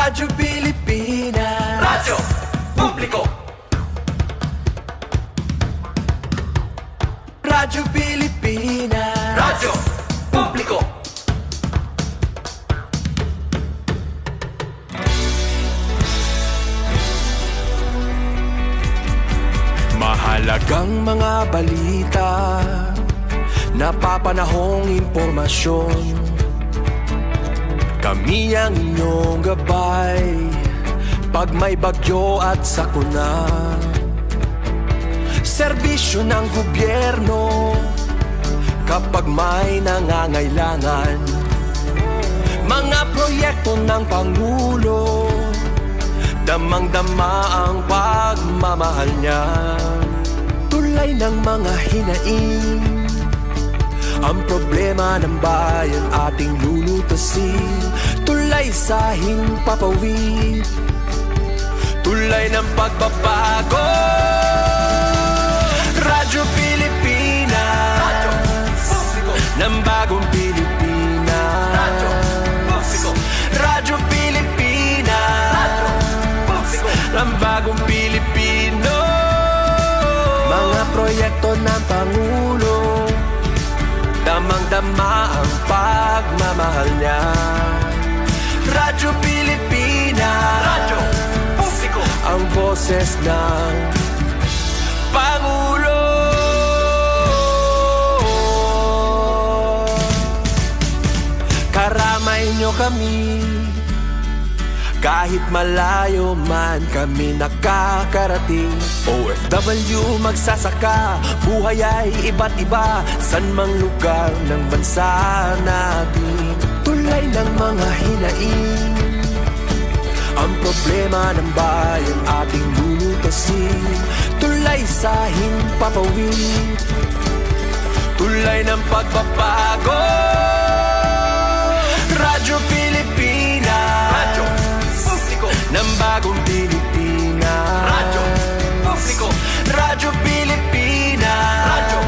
Radyo Pilipinas, Radyo Publiko. Radyo Pilipinas, Radyo Publiko. Mahalagang mga balita, napapanahong impormasyon. Kami ang inyong gabay pag may bagyo at sakuna. Serbisyo ng gobyerno kapag may nangangailangan. Mga proyekto ng Pangulo, damang-dama ang pagmamahal niya. Tulay ng mga hinaing, ang problema ng bayan ating lulutasin. Tulay sa himpapawid, tulay ng pagbabago. Radyo Pilipinas, Radyo Publiko. Ng bagong Pilipinas, Radyo Publiko. Radyo Pilipinas, Radyo Publiko. Ng bagong Pilipino. Mga proyekto ng Pangulo, damang-dama ang pagmamahal niya. Radyo Pilipinas, Radyo Publiko. Ang boses ng Pangulo. Karamay niyo kami, kahit malayo man kami nakakarating. OFW magsasaka, buhay ay iba't iba, san mang lugar ng bansa natin. Tulay ng mga hinaing, ang problema ng bayan ating lulutasin. Tulay sa himpapawid, tulay ng pagbabago. Radyo Pilipinas, Radyo Publiko. Ng bagong Pilipinas, Radyo Publiko. Radyo Pilipinas, Radyo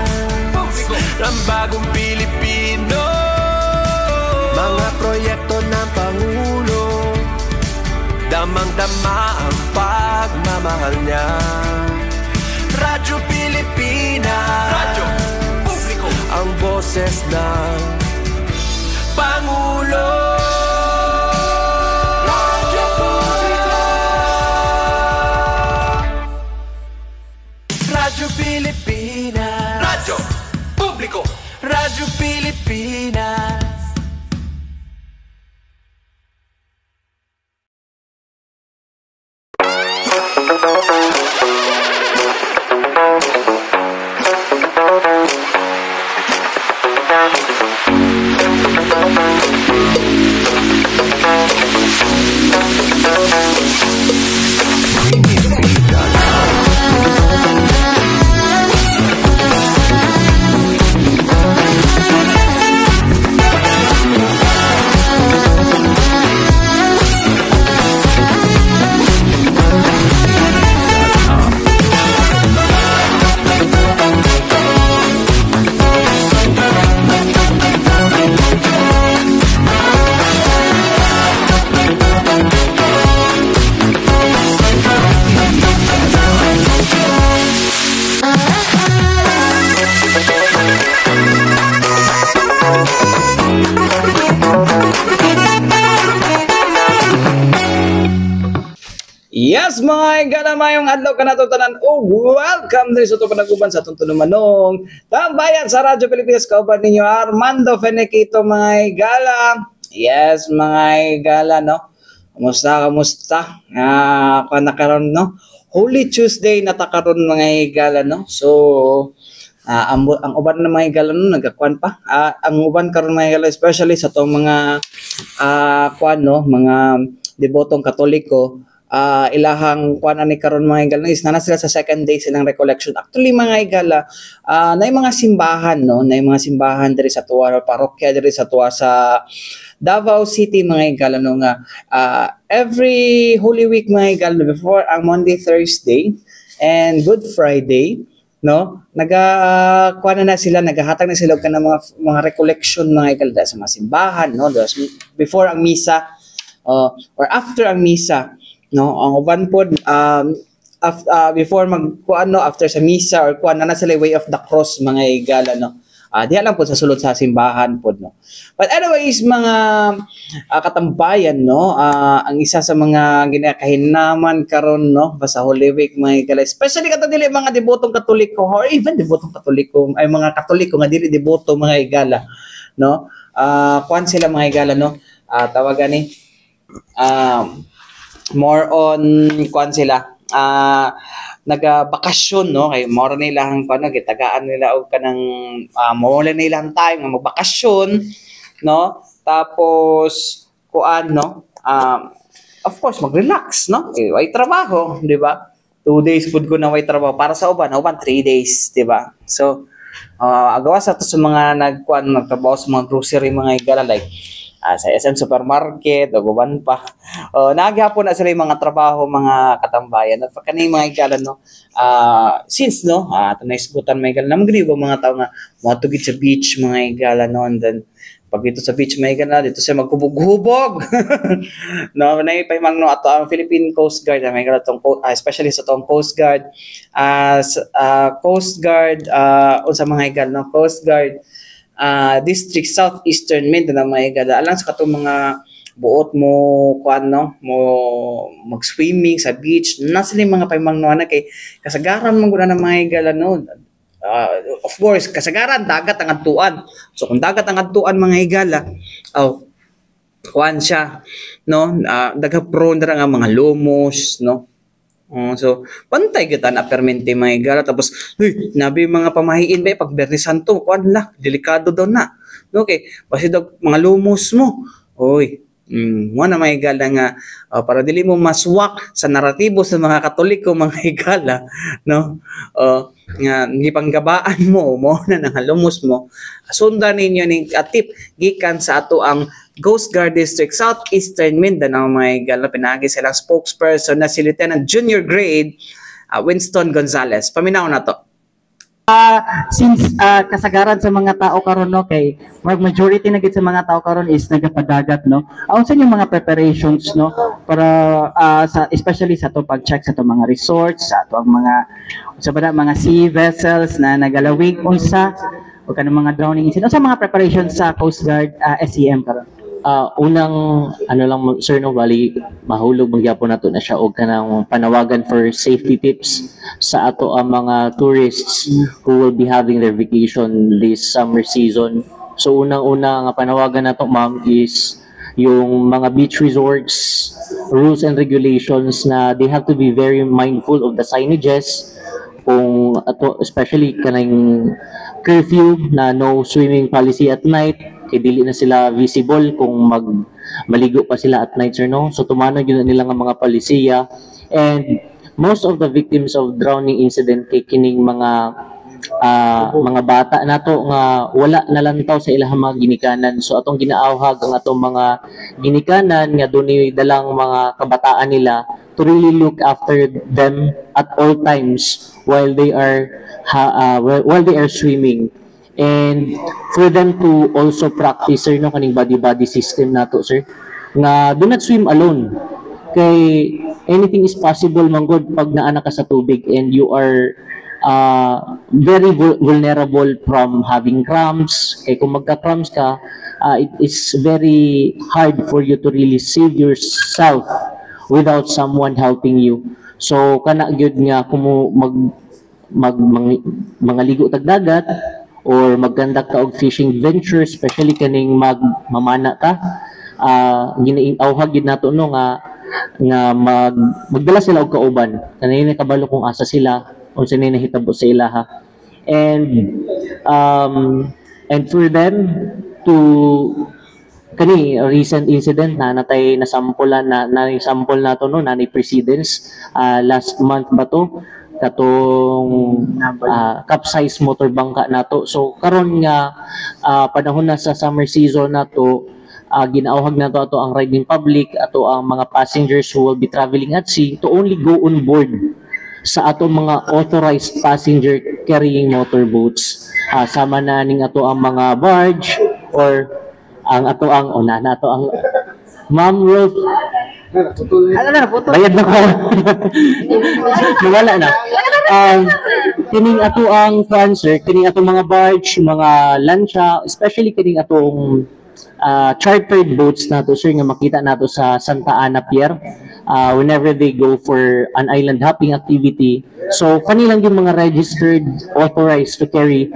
Publiko. Ng bagong Pilipino. Mga proyekto ng Pangulo, damang-dama ang pagmamahal niya. Radyo Pilipinas, Radyo Publiko. Ang boses ng Pangulo. Radyo Publiko. Radyo Pilipinas, Radyo Publiko. Radyo Pilipinas. Yes, mga ganamayong adlaw ka natutanan. Oh, welcome din sa ito panaguban sa tuntunan manong tambayan sa Radyo Pilipinas. Kauban ninyo Armando Fenequito, mga gala. Yes, mga gala, no? Kamusta? Nakaroon, no? Holy Tuesday natakaroon, mga gala, no? So, ang uban na mga gala, no? Nagkakuan pa. Ang uban karon mga gala, especially sa itong mga no? Mga debotong Katoliko, ilahang kuan ani karon mga igala is na sila sa second day silang recollection. Actually mga igala, na mga simbahan, no, na mga simbahan diri sa tuwa parokya diri sa tuwa sa Davao City, mga igala, no, nga every Holy Week, mga igala, before ang Monday, Thursday and Good Friday, no, kuan na sila, nagahatag na sila ng mga recollection, mga igala, sa mga simbahan, no, before ang misa. or after ang misa, no? Ang uban pod before kuan, no, after sa misa or kuan na sila way of the cross mga higala, no. Diha lang po sa sulod sa simbahan po, no. But anyways, mga katambayan, no, ang isa sa mga ginakahinaman karon, no, basta Holy Week mga higala, especially kato dili mga debotong Katoliko or even debotong Katoliko ay mga Katoliko nga dili deboto mga higala, no. Kuan sila mga higala, no. Tawagan ni more on kuan sila nagbakasyon, no, kay mora nila ang kuno gitagaan nila og kanang mawala nila ang time nga magbakasyon, no, tapos kuan, no, of course mag-relax, no, way trabaho, di ba, 2 days pud ko na way trabaho para sa uban 3 days, di ba, so agawa sa to sa mga nagtrabaho sa mga grocery mga higala, like sa SM Supermarket o guban pa. Naghapon na sila yung mga trabaho, mga katambayan. At kani mga higala, no, since, no, ito na isgutan mga higala, naman ganito mga tao nga matugid sa beach mga higala, no, and then pag dito sa beach mga higala, dito siya magkubog-hubog. No, naipay no, ato ang Philippine Coast Guard, mga higala, especially sa tong Coast Guard, unsa mga higala, no, Coast Guard, District Southeastern Mindanao mga higala, alang sa katong mga buot mo kuan, no, mo mag-swimming sa beach, nasa ni mga paymangnuan na kay kasagaran man gud na mga higala, no. Of course kasagaran dagat ang adtuan, so kung dagat ang adtuan mga higala, kuan siya, no, dagha prone ra nga mga lumos, no. So pantay kita na permente mga higala, tapos nabi mga pamahiin ba pag Biyernes Santo kuan la delikado daw na, okay, basi daw mga lumos mo, oy, mo na mga higala nga para dili mo maswak sa naratibo sa mga Katoliko mga higala, no, nga gipanggabaan mo na nangalumos mo, sundan ninyo ning tip gikan sa ato ang Coast Guard District Southeastern Mindanao mga higala, pinagi silang spokesperson na si Lieutenant Junior Grade Winston Gonzales. Paminaw na to. Since kasagaran sa mga tao karon, no, kay majority na gid sa mga tao karon is nagapadagat, no. Unsa yung mga preparations, no, para sa especially sa to pag-check sa to mga resorts, sa to ang mga mga sea vessels na nagalawig unsa o kanang mga drowning incident, sa mga preparations sa Coast Guard SEM karon. Unang lang sir, no, bali mahulog mangyapon nato na siya og kanang panawagan for safety tips sa ato ang mga tourists who will be having their vacation this summer season. So unang-una nga panawagan nato, ma'am, is yung mga beach resorts rules and regulations na they have to be very mindful of the signages, kung ato especially kanang curfew na no swimming policy at night, kay dili na sila visible kung maligo pa sila at night, sir, no. So tumanag yun nila nga mga palisiya, and most of the victims of drowning incident kay kining mga bata nato nga wala nalantaw sa ilahang mga ginikanan. So atong ginaawhag ang atong mga ginikanan nga dunay dalang mga kabataan nila to really look after them at all times while they are swimming, and for them to also practice, sir, no, kaning body system nato, sir, nga do not swim alone, kay anything is possible man god pag naana ka sa tubig and you are very vulnerable from having cramps. Kay kung magka-cramps ka, it is very hard for you to really save yourself without someone helping you. So kana gyud nga kung mga ligo tag dagat or magkandak ka og fishing venture, especially kaning mamana ka, ginaawhag gid nato, no, nga magdala sila og kauban kanina kabalo kung asa sila unsa nay nahitabo sa ilaha, and for them to kani recent incident na natay nasampulan na sample nato, no, na precedence last month ba to katong capsize motor bangka nato. So karon nga panahon na sa summer season nato, ginaawhag nato ato ang riding public, ato ang mga passengers who will be traveling at sea to only go on board sa ato mga authorized passenger carrying motorboats. Sama na ning ato ang mga barge or ang ato ang Ma'am Rolf, bayad na ko. Nawala na. Kining ato ang cancer, kining atong mga barge, mga lancha, especially kining atong chartered boats nato sir nga makita nato sa Santa Ana Pier whenever they go for an island hopping activity. So kanilang yung mga registered, authorized to carry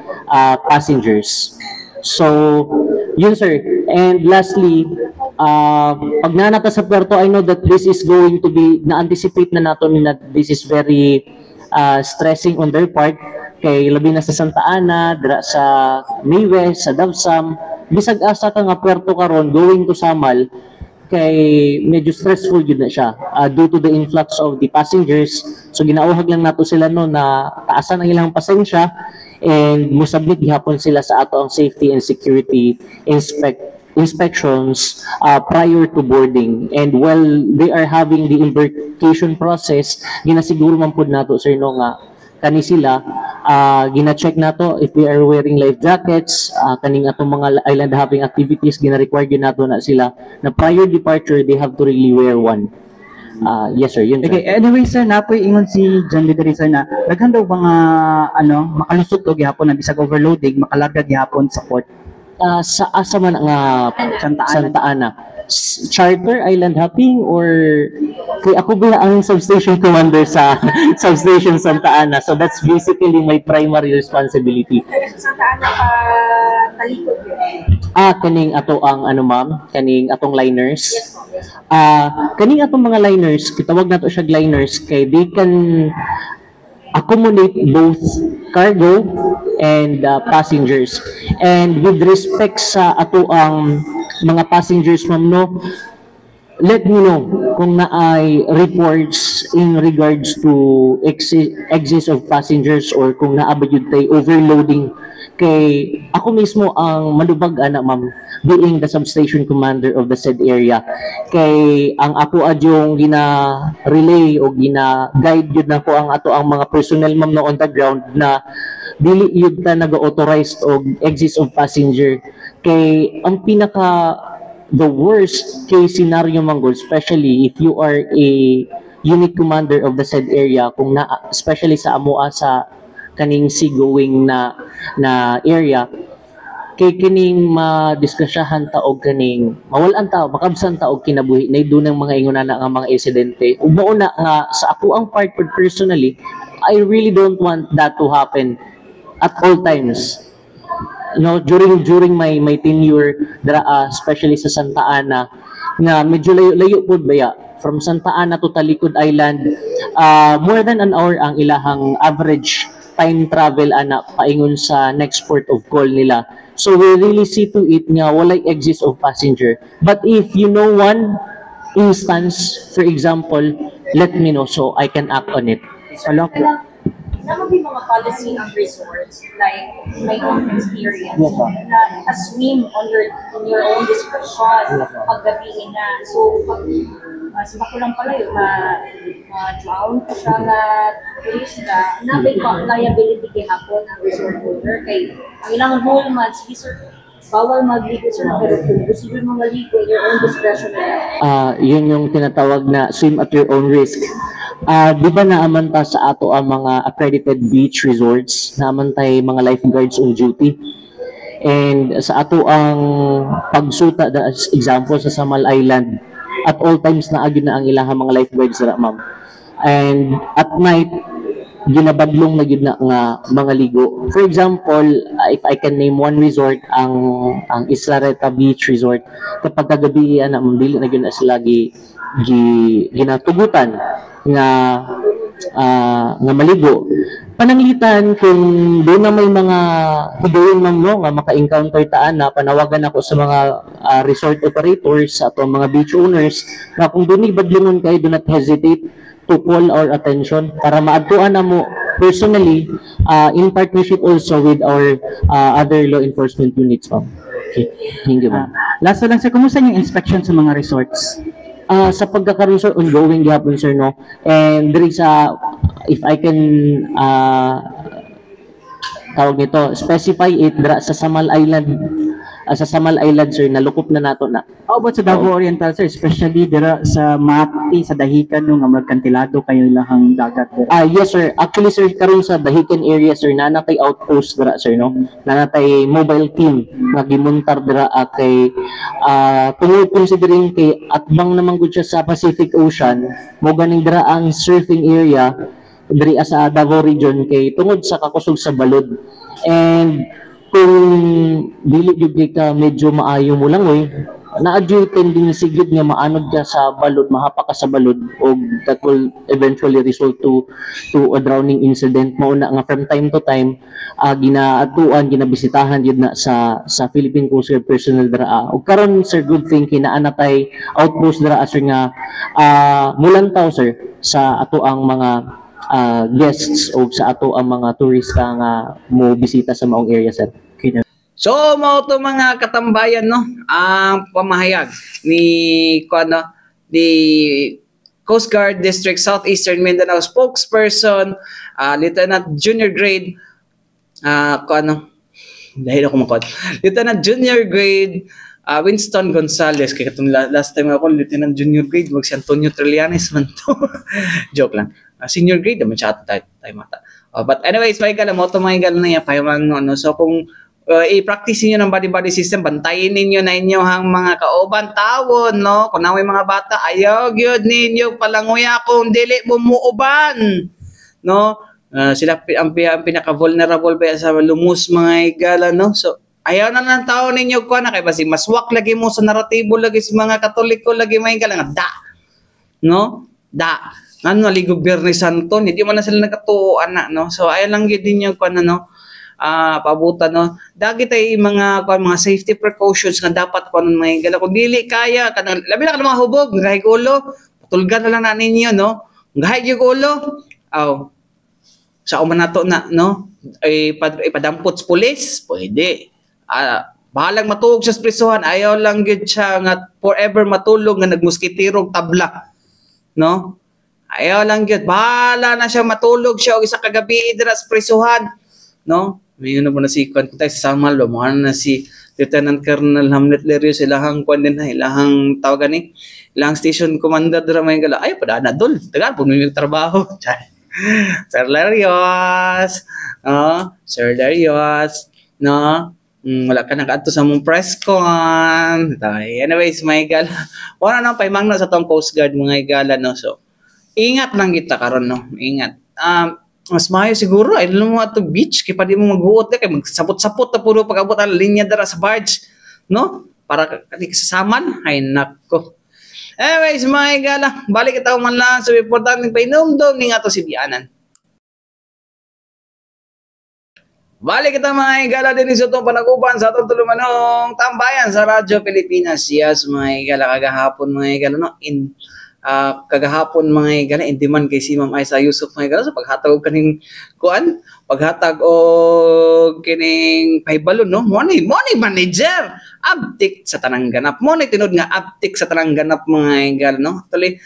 passengers. So yun sir. And lastly, pag nanata sa puerto, I know that this is going to be, na-anticipate na nato na this is very stressing on their part, kay labi na sa Santa Ana, dira sa May West, sa Davsam, bisag asa ka nga puerto karon going to Samal, kay medyo stressful yun na siya due to the influx of the passengers. So ginauhag lang nato sila no na taasan ang ilang pasensya and musabit gihapon sila sa ato ang safety and security inspections prior to boarding. And while they are having the embarkation process, ginasiguro man pud nato sir no nga kani sila gina-check nato if they are wearing life jackets, kaning atong mga island hopping activities gina-require gyud nato na sila na prior departure they have to really wear one. Yes sir, yun sir. Okay, anyway sir, napoy ingon si John Lideri sir na daghan daw mga makalusot og gihapon na bisag overloading makalarga gihapon sa port. Sa asa man nga Santa Ana. Santa Ana. Charter island hopping or kay ako ba ang substation commander sa substation Santa Ana, so that's basically my primary responsibility. Santa Ana pa talikod yun. Kaning ato ang ano ma'am, kaning atong liners. Kaning atong mga liners, kitawag nato siya liners kay they can accommodate both cargo and passengers. And with respect sa ato ang mga passengers ma'am no, let me know kung naay reports in regards to excess of passengers or kung naabot yun tay overloading. Kay ako mismo ang malubag ana ma'am, being the substation commander of the said area. Kay ang ako adyong gina-relay o gina-guide yun na ko ang ato ang mga personnel ma'am no on the ground na dili yun ta nag-authorized og excess of passenger. Kay ang pinaka the worst case scenario manggol, especially if you are a unit commander of the said area, kung na especially sa amoa sa kaning seagoing na area, kay kining madiskusyahan ta og kaning mawalan ta makabsan ta og kinabuhi na dunang mga ingonana nga mga insidente. Ug mao na nga sa ako ang part personally, I really don't want that to happen at all times. No, during my tenure especially sa Santa Ana nga medyo layo pud baya from Santa Ana to Talikod Island, more than an hour ang ilahang average time travel ana paingon sa next port of call nila. So we really see to it nga walay excess of passenger. But if you know one instance, for example, let me know so I can act on it. Wala po. Naman yung mga policy ng resorts, like my own experience, na assume on your own discretion paggabihin na. So, pag sa bakulang pala yun, ma-drown pa siya na turista, na may liability kay hapon ang resort owner. Kay ang ilang whole months, resort, bawal magligo sir, pero kung gusto nyo maligo, your own discretion na. Yun yung tinatawag na swim at your own risk. Di ba naaman ta sa ato ang mga accredited beach resorts, naaman tayo mga lifeguards on duty. And sa ato ang pagsuta, as example sa Samal Island, at all times na agad na ang ilahang mga lifeguards na ma'am. And at night, ginabadlong na yun na nga mga ligo. For example, if I can name one resort, ang Islareta Beach Resort, kapag kagabi na mambili na yun na sila ginatugutan nga maligo. Pananglitan kung doon na may mga higayon ma'am no, nga maka-encounter taan na panawagan ako sa mga resort operators at mga beach owners na kung doon ibadlingon kayo, do not hesitate to call our attention para maadtuan na mo personally in partnership also with our other law enforcement units ma'am. Okay, thank you ma'am. Last lang sir, kumusta yung inspection sa mga resorts? Sa pagkakaroon sir, ongoing gihapon sir no, and there is if I can tawag nito, specify it dra sa Samal Island sa Samal Island sir nalukop na nato na. How about sa Davao Oriental, sir? Especially dira sa Mati, sa Dahican, nung mga kantilado kayo lahang dagat dira. Yes sir, actually sir karon sa Dahican area sir nanatay outpost dira sir no. Nanatay mobile team nga gimuntar dira kay tungod considering kay atbang naman gud siya sa Pacific Ocean, mo ganing dira ang surfing area diri sa Davao region kay tungod sa kakusog sa balod. And kung dili gyud ka medyo maayo mo langoy, na-adjure tendency gyud nga maanod ka sa balod, mahapa ka sa balod o that will eventually result to a drowning incident. Mao na nga from time to time ginaatuan, ginabisitahan gyud na sa Philippine Coast Guard personnel dira. Og karon sir, good thing kinaanatay outpost dira sir nga mulantaw sir sa ato ang mga guests o sa ato ang mga turista nga mo bisita sa maong area sir. So, mao to mga katambayan no, ang pamahayag ni Coast Guard District Southeastern Mindanao spokesperson, Lieutenant Junior Grade Lieutenant Junior Grade Winston Gonzales. Kaya itong last time ako Lieutenant Junior Grade, si Antonio Trillanes man to. Joke lang. Senior grade naman siya tayo mata. But anyways, may gala mo to mga gala na yan ano. So kung i-practice niyo ng body system, bantayin ninyo na inyong mga kauban tawon, no? Kung naway mga bata, ayaw gyud ninyo palanguya kung dili mo muuban, no? Sila ang pinaka-vulnerable ba sa lumus mga igala, no? So ayaw na ng tao ninyo ko na kay basi maswak lagi mo sa naratibo lagi sa mga Katoliko lagi mga igala nga no? Ano ligog Biyernes Santo, hindi man na sila nagkatuoan na, no? So ayaw lang gyud ninyo ko na, no? Pabutan no dagi tay mga safety precautions nga dapat kuno may gala kung dili kaya kanang labi na ka mga hubog gahay ulo tulgan na lang na ninyo no gahay gyud ulo sa umanato na no ipadampot sa pulis pwede bahalang matuog sa prisuhan ayaw lang gyud siya nga forever matulog nga nagmosquitirog tabla no ayaw lang gyud bahala na siya matulog siya og isa ka gabi dira sa prisuhan no. May na po na si Kwantay sa Samal, bumahan na si Lieutenant Colonel Hamlet Lerio, ilahang kwan din na, ilahang tawagan ni, ilahang station commander dira may gala, ay pada na dol, tagal po may trabaho. Sir Larios, Sir Larios, no, wala ka nakaadto sa mong press con. Anyways, may gala, wala nang paimang na sa tong Coast Guard mga igala, no, so, ingat lang kita karon no, ingat. Mas maayo siguro ay alam mo ato beach kay pwede mo maghuot kay magsapot-sapot ta puro pag-abot ang linya dara sa barge no para kani kasasaman ay nako. Anyways mga igala balik kita man lang sa importante painomdom ning ato si Bianan. Balik kita mga igala din sa itong panaguban sa itong tulumanong tambayan sa Radyo Pilipinas. Yes mga igala kagahapon mga igala no kagahapon mga igala indiman kay si Ma'am Aisa Yusuf mga igala so paghatag og kaning kuan paghatag og kining paybalon no money manager abtik sa tanang ganap mo ni tinud nga abtik sa tanang ganap mga igala no actually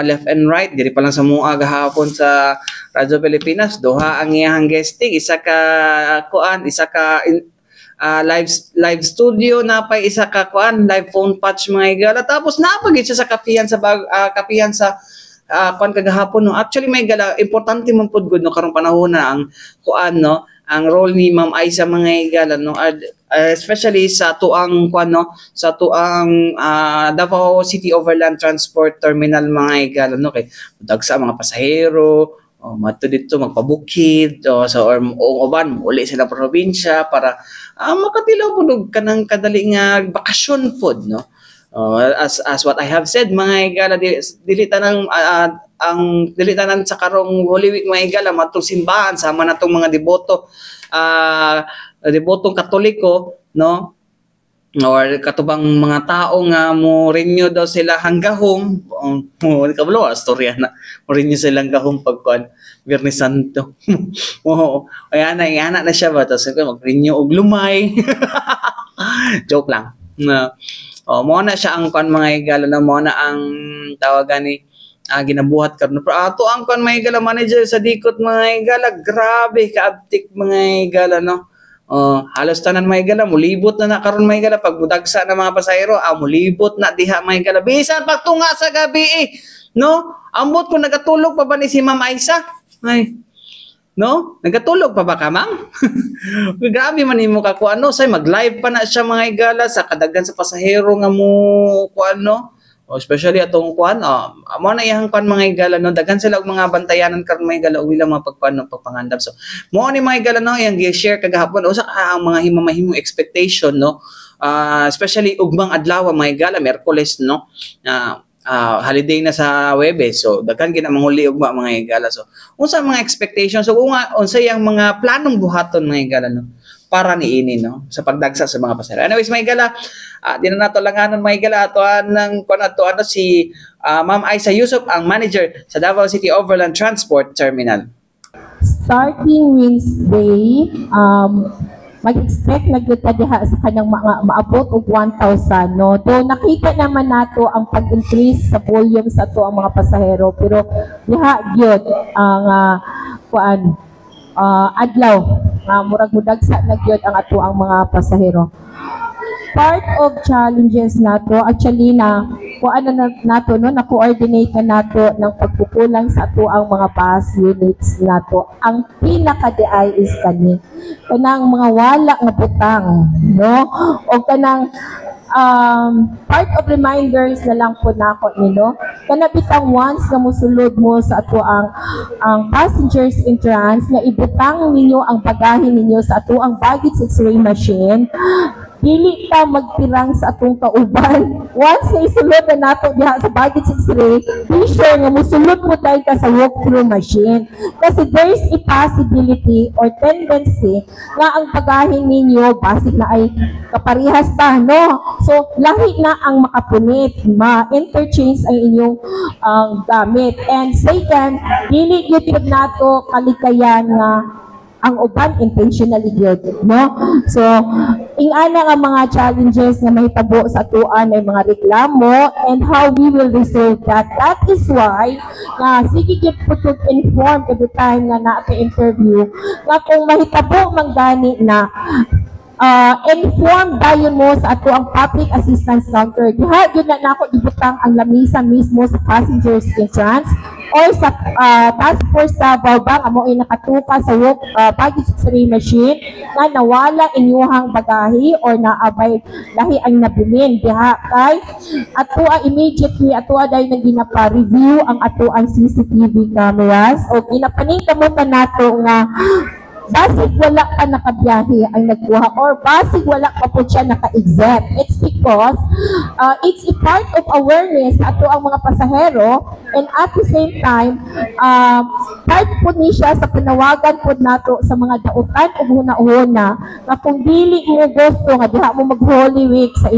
left and right diri pa lang sa mua gahapon sa Radyo Pilipinas duha ang iyang guesting isa ka live studio na pa isa ka kuan live phone patch mga igala tapos napagit siya sa kapihan sa kuan kagahapon no actually may igala importante man pud gud no karong panahon na ang kuan no ang role ni Ma'am Aisa mga igala no especially sa tuang kuan no sa tuang Davao City Overland Transport Terminal mga igala no kay dagsa mga pasahero mato dito magpabukid or uban uli sila probinsya para makatilaw po kanang kadali nga bakasyon po no as what I have said mga igala dili tanang ang dili tanan sa karong Holy Week mga igala matong simbahan sama natong mga debotong Katoliko no or katubang mga tao nga mo renew daw sila hanggahom kabalo storya na mo renew sila hanggahom pagkuan Biyernes Santo ayan na siya ba tapos mag-renew og lumay joke lang na mo na siya ang kuan mga igala na mo na ang tawagan ni ginabuhat karon pero ato ang kuan mga igala manager sa dikot mga igala grabe kaabtik mga igala no Halos tanan may gala, mulibot na karon may gala pag budagsa na mga pasahero, mulibot na diha may gala. Bisan pagtunga sa gabi no? Ambot ko nagatulog pa ba ni si Ma'am Aisa? Ay. No? Nagatulog pa ba ka, Ma'am? Grabe man nimo ka kuan no, say mag-live pa na siya mga igala sa kadaghan sa pasahero nga mo kuan no. Especially atong kuan, amo na iyang kuan mga igala no, daghan sila og mga bantayanan karon mga igala ug ilang mga pagpano pagpangandam. So mo ni mga igala no, iyang gi-share kagahapon usa ka ang mga himamahimong expectation no. Especially ugmang adlaw mga igala, Miyerkules no. Holiday na sa Webes. So daghan gina manghuli ugma mga igala. So unsa mga expectations? So unsa yang mga planong buhaton mga igala no para niini no sa pagdagsa sa mga pasahero. Anyways, mga igala, di na nato langanon mga igala atoan ng kuan si Ma'am Aisa Yusuf, ang manager sa Davao City Overland Transport Terminal. Starting Wednesday, mag-expect nagluta diha sa kanang mga maabot og 1,000 no. Do nakita naman nato ang pag-increase sa volume sa ato ang mga pasahero, pero diha gyud ang adlaw murag mudagsa na gyud ang ato ang mga pasahero. Part of challenges nato actually na nato no, na coordinate na nato ng pagkukulang sa ato ang mga bus units nato. Ang pinaka-DI is kanang mga wala nga butang no, o kanang part of reminders na lang po nako nino kana bitang once na mosulod mo sa ato ang passengers entrance nga ibutang ninyo ang bagahe ninyo sa ato ang baggage x-ray machine, dili ta magtirang sa atong kauban. Once na isulod na nato diha sa baggage x-ray, be sure nga mosulod mo tayo ka sa walk-through machine. Kasi there is a possibility or tendency nga ang bagahe ninyo basig na ay kaparihas pa, no? So, lahi na ang makapunit, ma-interchange ang inyong gamit. And second, dili yun nato kalikayan nga ang uban intentionally good, no? So, ingana nga mga challenges na mahitabo sa atuan ay mga reklamo and how we will resolve that. That is why sige gyud po to inform every time nga na-interview nga kung mahitabo man gani na inform dayon mo sa ato ang public assistance counter. Diha yun na nako ibutang ang lamisa mismo sa passengers entrance or sa task force Davao ba amo ay nakatuka sa baggage x-ray machine na nawala inyuhang bagahe or naabay lahi ang nabilin diha kay ato immediately ato day nang ginapa-review ang ato ang CCTV cameras o ginapaningkamutan nato nga basig wala pa nakabiyahe ang nagkuha or basig wala pa po siya naka-exit. It's because it's a part of awareness ato ang mga pasahero and at the same time part po ni siya sa panawagan po nato sa mga dautan o huna-huna na kung dili mo gusto nga diha mo mag-Holy Week sa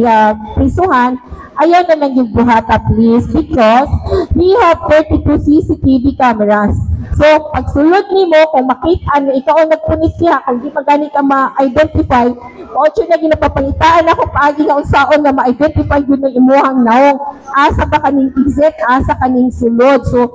prisuhan, ayaw na lang yung buhata please because we have 32 CCTV cameras. So, pagsulod ni mo, kung makita na ikaw ang nagpunit siya, kung di magani ka ma-identify, o na ginapapangitaan ako paagi nga unsaon nga ma-identify yun ng imuhang naong. Asa ka kaning exit, asa kaning sulod. So,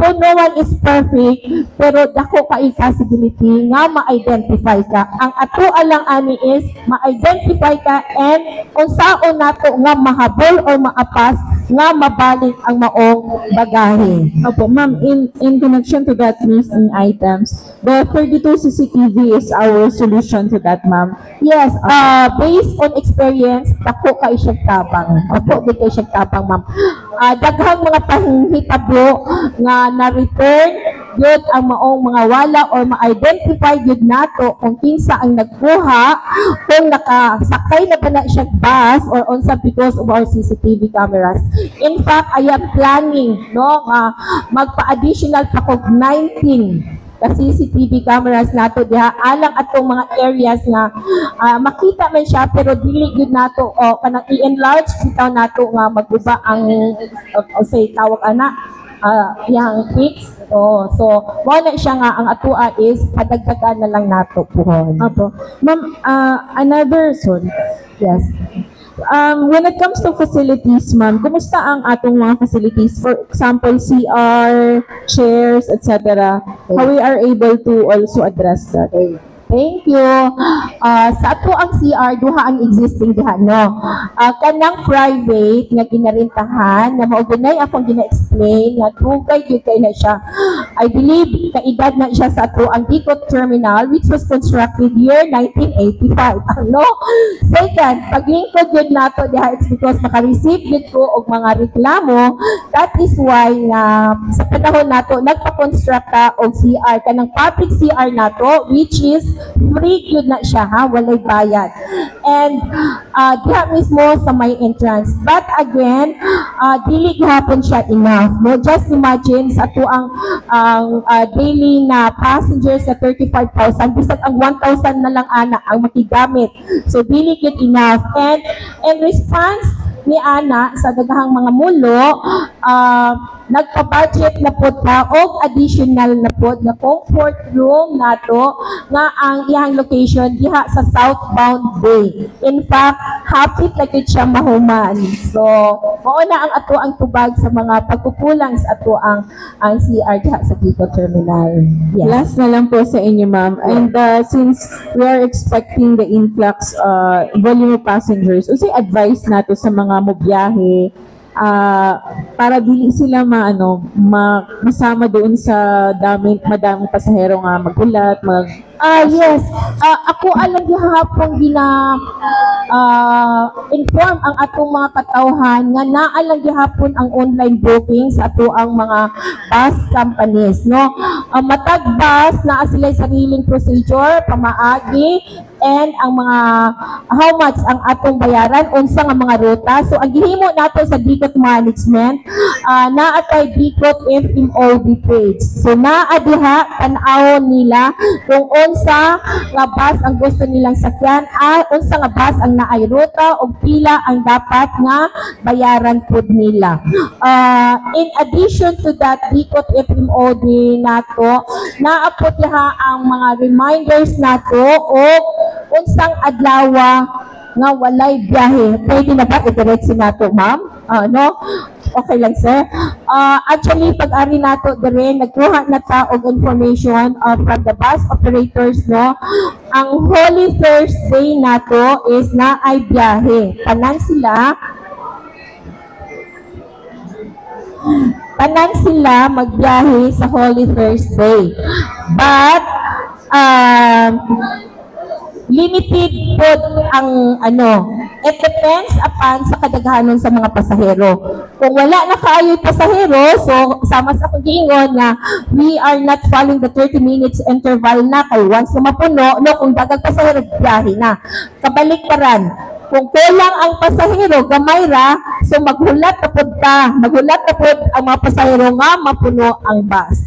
no one is perfect, pero dako ka possibility nga ma-identify ka. Ang ato lang ani is ma-identify ka and unsaon nato nga mahabol or maapas nga mabalik ang maong bagahe. Opo, ma'am, in connection to that missing items, the 32 CCTV is our solution to that, ma'am. Yes, based on experience, dako ka isyag tabang. Dako di ka isyag tabang, ma'am. Daghang mga panghitabo nga na-return yun ang maong mga wala or ma-identify yun nato kung kinsa ang nagkuha, kung nakasakay na ba na siya bus or unsa because of our CCTV cameras. In fact, I am planning no magpa-additional pa kog 19 ka CCTV cameras nato diha alang atong mga areas nga makita man siya pero dili gud nato kanang i-enlarge bitaw nato nga magguba ang say tawag ana yang fix. So wala siya nga ang atua is padagdagan na lang nato puhon. Apo. Ma'am, another sorry. Yes. When it comes to facilities, ma'am, kumusta ang atong mga facilities? For example, CR, chairs, etc. How we are able to also address that? Thank you. Sa ato ang CR, duha ang existing diha, no? Kanang private nga ginarintahan, na maugunay akong gina-explain, nga dugay gyud kay na siya. I believe kaedad na siya sa ato ang Dicot Terminal, which was constructed year 1985. No? Second, paglingkod yun nato diha, it's because maka-receive yun ko og mga reklamo. That is why na sa panahon nato nagpa-construct ta og CR, kanang public CR nato, which is free yun na siya, ha, walay bayad. And diha mismo sa may entrance. But again, dili gihapon siya enough, no? Just imagine sa ato ang daily na passengers na 35,000, bisag ang 1,000 na lang ana ang makigamit. So dili gid enough. And in response ni ana sa daghang mga mulo, nagpa-budget na po ta og additional na po na comfort room nato nga ang iyang location diha sa southbound bay. In fact, hapit na gid siya mahuman. So mao na ang ato ang tubag sa mga pagkukulang sa ato ang CR diha sa Dicot Terminal. Yes. Last na lang po sa inyo, ma'am. And since we are expecting the influx volume of passengers, unsay advice nato sa mga mobiyahe para dili sila masama doon sa madaming pasahero nga magulat, yes. Ako alam gihapon inform ang atong mga katawhan nga naalang gihapon ang online booking sa ato ang mga bus companies, no? Matag bus na sila sariling procedure, pamaagi, and ang mga how much ang atong bayaran, unsa nga mga ruta. So ang gihimo nato sa Dicot Management, naatay Dicot FMOD page. So naa diha tan-awon nila kung unsa nga bus ang gusto nilang sakyan, unsa nga bus ang naay ruta ug pila ang dapat nga bayaran pud nila. In addition to that, Dicot FMOD nato naapot diha ang mga reminders nato og unsang adlaw nga walay biyahe. Pwede na ba i-direct nato, ma'am? No? Okay lang, sir. Actually, pag-ari nato dire, nagkuha na ta og information from the bus operators, no? Ang Holy Thursday nato is na ay biyahe. Tanan sila magbiyahe sa Holy Thursday. But, limited po ang it depends upon sa kadaghanon sa mga pasahero. Kung wala na kaayo'y pasahero, so sama sa akong giingon nga we are not following the 30 minutes interval na kay once na mapuno, no, kung dagang pasahero, biyahe na. Kabaliktaran, kung kulang ang pasahero, gamay ra, so maghulat na pod ang mga pasahero nga mapuno ang bus.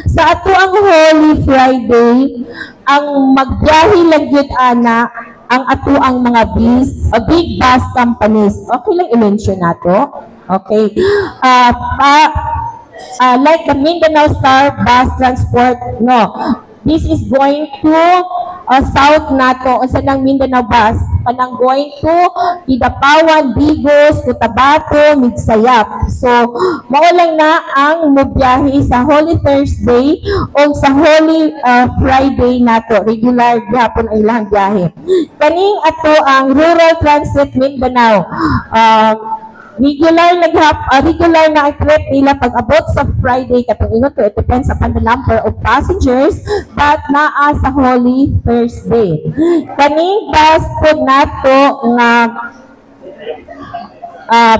Sa ato ang Holy Friday, ang magbiyahe lang yun ana ang ato ang mga big bus companies. Okay lang i-mention nato. Okay. Like the Mindanao Star Bus Transport, no. This is going to south nato unsa nang Mindanao bus kanang going to Kidapawan, Bigos, Cotabato, Midsayap. So mao lang na ang mobiyahe sa Holy Thursday o sa Holy Friday nato, regular gyapon ang ilang biyahe. Kaning ato ang Rural Transit Mindanao, regular na ang trip nila pag-abot sa Friday katong ingon ko, it depends upon the number of passengers, but naa sa Holy Thursday. Kaning bus po nato nga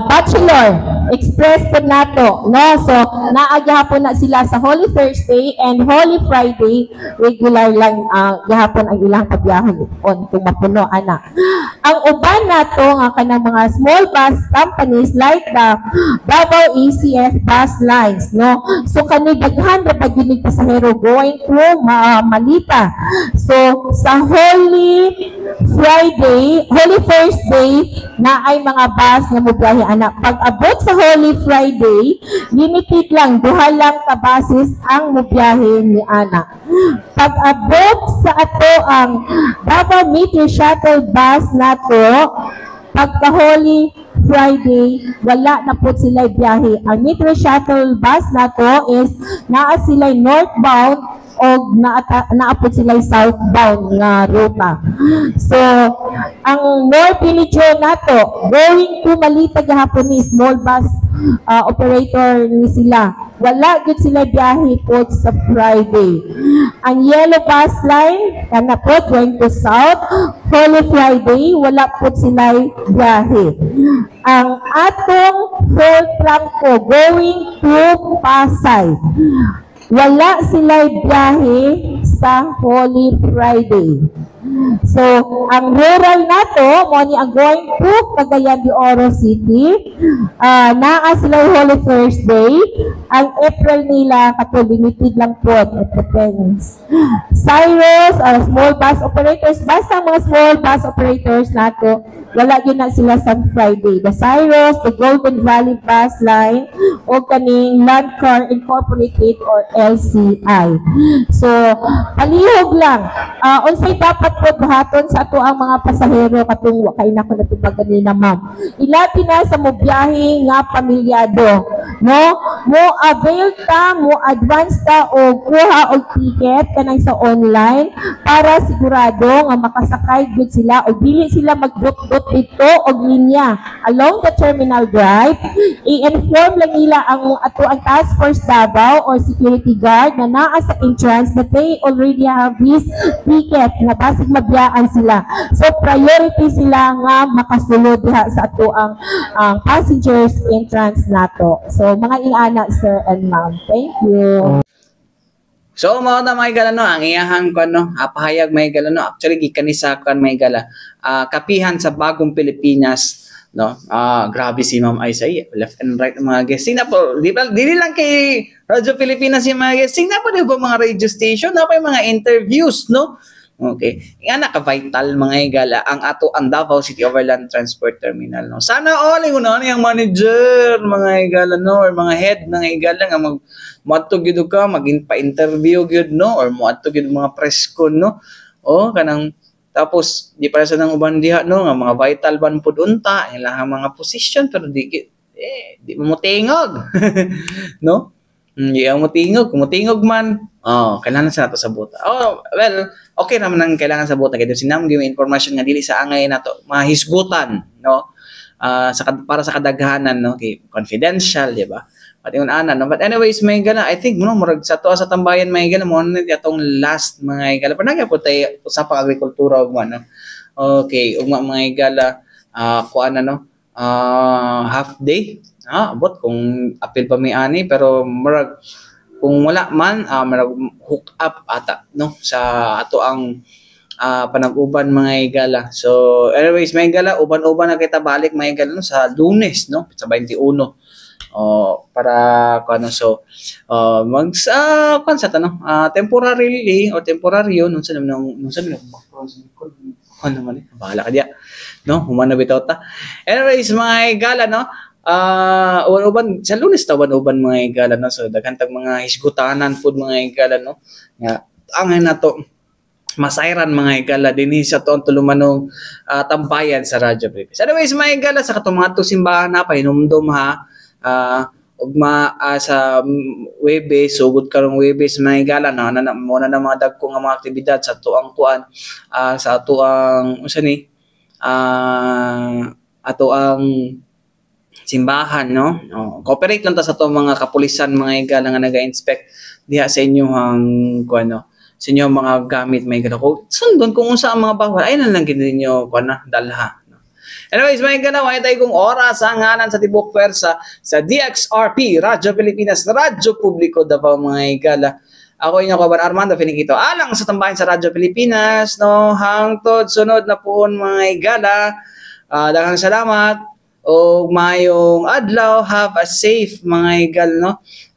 Bachelor Express po nato, no? So naagihapon na sila sa Holy Thursday and Holy Friday, regular lang gihapon ang ilang pagbiyahe on kung mapuno ana. Ang uban nato nga kanang mga small bus companies like the Davao ECF bus lines, no? So kani daghan ra pag ginig pasahero going to Malita. So sa Holy Thursday na ay mga bus nga mobiyahe ana. Pag-abot sa Holy Friday, limited lang, duha lang ka buses ang mobiyahe ni ana. Pag-abot sa ato ang Davao Metro Shuttle bus nato, pagka Holy Friday, wala na po sila biyahe. Ang Metro Shuttle bus nato is naa sila northbound o naapod sila southbound nga ruta. So, ang more diligent nato, going to Malita gahapon ni small bus operator ni sila. Wala gud sila biyahe po sa Friday. Ang yellow bus line, kana po, going to south, Holy Friday, wala po sila biyahe. Ang atong full trangko, going to Pasay, wala sila biyahe sa Holy Friday. So, ang rural nato, mo ni ang going to Cagayan de Oro City, naa sila Holy Thursday, ang April nila kato limited lang po, it depends. Cyrus, small bus operators, basta mga small bus operators nato, wala yun na sila sa Friday. The Cyrus, the Golden Valley Bus Line, o kaning Landcar Incorporated or LCI. So, palihog lang. Unsay dapat po buhaton sa ato ang mga pasahero katong wakay na ko natupag kanina, ma'am. Ilabi na sa mo biyahe nga pamilyado. No? Mo avail ta, mo advance ta o kuha og ticket kanang sa online para sigurado nga makasakay gud sila o dili sila magdot-dot dito og linya along the terminal drive. I-inform lang nila ang ato ang task force Davao or security guard na naa sa entrance that they already have this ticket na basig mabiyaan sila. So priority sila nga makasulod diha sa ato ang passengers entrance nato. So mga ingana sir and ma'am. Thank you. So mao na may gala no ang iyahang kuno pahayag may gala no actually gikan ni sa kan may gala kapihan sa bagong Pilipinas no. Grabe si Ma'am Aisay, left and right mga guest. Sina po dili lang kay Radyo Pilipinas yung mga guest. Sina po ba mga radio station na pa yung mga interviews no. Okay. Nga naka-vital mga igala ang ato ang Davao City Overland Transport Terminal no. Sana all yung yung manager mga igala no or mga head ng igala nga moadto gyud ka maging pa-interview gyud no or moadto gyud mga press con no. O kanang tapos di para sa nang uban diha no nga mga vital ban pud unta ilang mga position pero di mo tingog no. Di mo tingog, kung tingog man, kailangan sa nato sa buta. Well, okay naman ang kailangan sa buta kay sinam gyud information nga dili sa angay nato mahisgutan no. Para sa kadaghanan no kay confidential di ba. Patingon ana no. But anyways may gana I think no murag sa tuwa sa tambayan may gana mo na atong last mga igala pero nagyapon tay usapang agrikultura ug no. Okay, ug mga igala kuan na no half day abot kung apil pa may ani pero murag kung wala man murag hook up ata no sa ato ang panag-uban mga igala. So anyways may igala uban-uban na kita balik mga igala no, sa Lunes no sa 21 para kuno so mag sa tanong temporarily or temporaryo nung sa ano man bahala ka diya no humana bitaw ta. Anyways mga igala no uban sa Lunes ta uban mga igala no so daghan tag mga hisgutanan pud mga igala no nga angay nato masayran mga igala dinhi sa tuon tulumanong tambayan sa Radyo Pilipinas. Anyways mga igala sa katong mga simbahan na pahinumdom ha ugma sa Webes sugod karong Webes mga igala na muna na mga dagko nga mga aktibidad sa tuang kuan sa tuang unsa ni ato ang simbahan no. Cooperate lang ta sa to mga kapulisan mga igala nga naga-inspect diha sa inyong kuno sa inyong mga gamit mga igala ko sundon kung unsa ang mga bawal ay na lang gid ninyo kuno dalha no. Anyways mga igala way tay kung oras ang ngalan sa tibok pwersa sa DXRP Radyo Pilipinas Radyo Publiko Davao mga igala. Ako inyong kaban Armando Finiquito alang sa tambayan sa Radyo Pilipinas no hangtod sunod na puon mga igala. Daghang salamat o mayong adlaw. Have a safe mga igala no.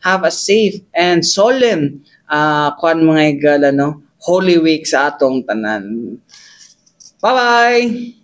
Have a safe and solemn kuan mga igala no Holy Week sa atong tanan. Bye bye.